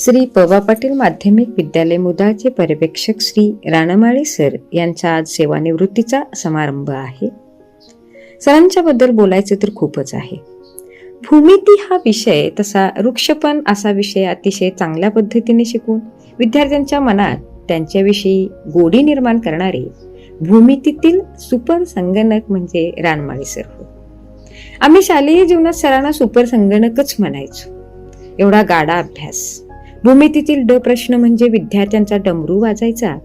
श्री पवा पाटील माध्यमिक विद्यालय मुदाळचे पर्यवेक्षक श्री रानमाळे सर यांचा आज सेवानिवृत्तीचा समारंभ आहे. सरांच्या बद्दल बोलायचं तर खूपच आहे. भूमिती हा विषय तसा वृक्षपण असा विषय अतिशय चांगल्या पद्धतीने शिकून विद्यार्थ्यांच्या मनात त्यांच्याविषयी गोडी निर्माण करणारे भूमितीतील सुपर संगणक म्हणजे रानमाळे सर होत. आम्ही शालेय जीवनात सरांना सुपर संगणकच म्हणायचो. एवढा गाडा अभ्यास. भूमितीतील ड प्रश्न म्हणजे विद्यार्थ्यांचा डमरू वाजायचा,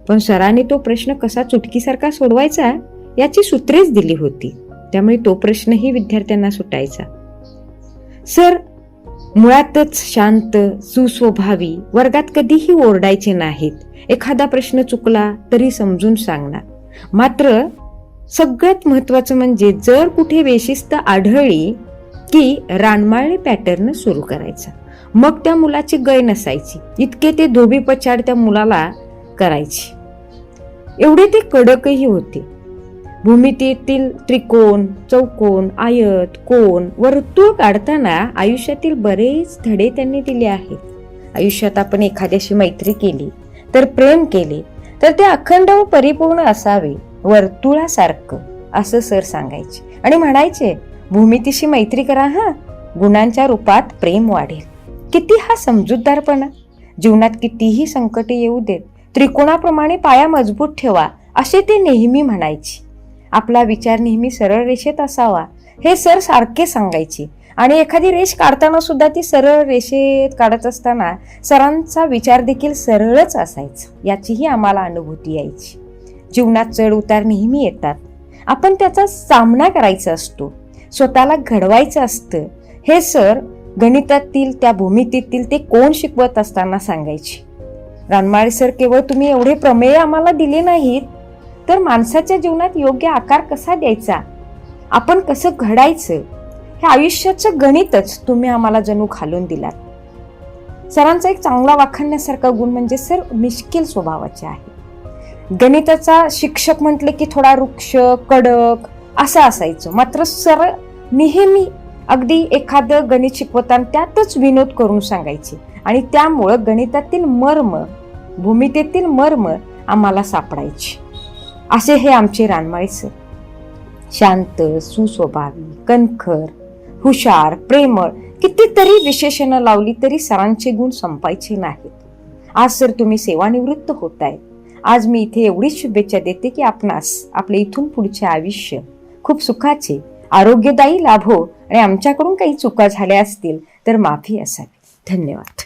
पण सरांनी तो प्रश्न कसा चुटकीसारखा सोडवायचा याची सूत्रेच दिली होती. त्यामुळे तो प्रश्नही विद्यार्थ्यांना सुटायचा. सर मुळातच शांत, सुस्वभावी, वर्गात कधीही ओरडायचे नाहीत. एखादा प्रश्न चुकला तरी समजून सांगणार. मात्र सगळ्यात महत्वाचं म्हणजे जर कुठे बेशिस्त आढळली की रानमाळे पॅटर्न सुरू करायचा. मग त्या मुलाची गय नसायची. इतके ते धोबी पछाड त्या मुलाला करायचे. एवढे ते कडकही होते. भूमितीतील त्रिकोण, चौकोन, आयत, कोन, वर्तुळ काढताना आयुष्यातील बरेच धडे त्यांनी दिले आहेत. आयुष्यात आपण एखाद्याशी मैत्री केली तर, प्रेम केले तर ते अखंड व परिपूर्ण असावे, वर्तुळासारखं, असं सर सांगायचे. आणि म्हणायचे, भूमितीशी मैत्री करा हा, गुणांच्या रूपात प्रेम वाढेल. किती हा समजूतदारपणा. जीवनात कितीही संकटे येऊ देत, त्रिकोणाप्रमाणे पाया मजबूत ठेवा, असे ते नेहमी म्हणायचे. आपला विचार नेहमी सरळ रेषेत असावा हे सर सारखे सांगायचे. आणि एखादी रेष काढताना सुद्धा ती सरळ रेषेत काढत असताना सरांचा विचार देखील सरळच असायचा, याचीही आम्हाला अनुभूती यायची. जीवनात चढ उतार नेहमी येतात. आपण त्याचा सामना करायचा असतो, स्वतःला घडवायचं असतं. हे सर गणितातील त्या भूमितीतील ते कोण शिकवत असताना सांगायचे. रानमाळे सर, केवळ तुम्ही एवढे प्रमेय आम्हाला दिले नाहीत, तर माणसाच्या जीवनात योग्य आकार कसा द्यायचा, आपण कसं घडायचं, हे आयुष्याचं गणितच तुम्ही आम्हाला जणू घालून दिलात. सरांचा एक चांगला वाखाणण्यासारखा गुण म्हणजे सर मिश्किल स्वभावाचे आहे. गणिताचा शिक्षक म्हटले की थोडा रुक्ष, कडक असं असायचं. मात्र सर नेहमी अगदी एखादं गणित शिकवताना त्यातच विनोद करून सांगायचे. आणि त्यामुळं गणितातील मर्म, भूमितीतील मर्म आम्हाला सापडायचे. असे हे आमचे रानमाळे सर. शांत, सुस्वभावी, कणखर, हुशार, प्रेमळ, कितीतरी विशेषणं लावली तरी सरांचे गुण संपायचे नाहीत. आज सर तुम्ही सेवानिवृत्त होताय. आज मी इथे एवढीच शुभेच्छा देते की आपणास आपले इथून पुढचे आयुष्य खूप सुखाचे, आरोग्यदायी लाभो. आणि आमच्याकडून काही चुका झाल्या असतील तर माफी असावी. धन्यवाद.